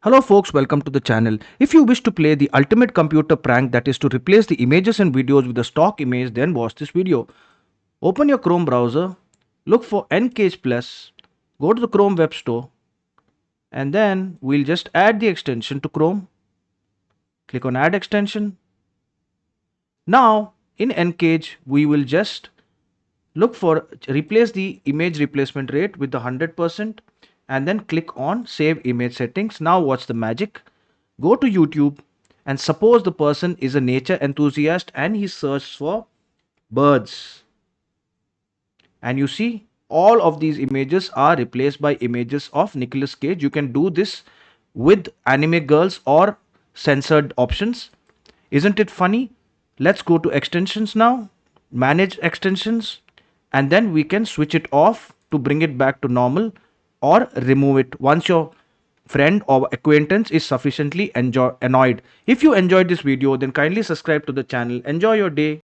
Hello folks, welcome to the channel. If you wish to play the ultimate computer prank, that is to replace the images and videos with a stock image, then watch this video. Open your Chrome browser, look for Ncage Plus, go to the Chrome Web Store, and then we'll just add the extension to Chrome. Click on Add Extension. Now in Ncage, we will just look for replace the image replacement rate with the 100% and then click on Save Image Settings. Now watch the magic. Go to YouTube, and suppose the person is a nature enthusiast and he searches for birds, and you see all of these images are replaced by images of Nicolas Cage. You can do this with anime girls or censored options. Isn't it funny? Let's go to extensions now, manage extensions, and then we can switch it off to bring it back to normal or remove it once your friend or acquaintance is sufficiently annoyed. If you enjoyed this video, then kindly subscribe to the channel. Enjoy your day.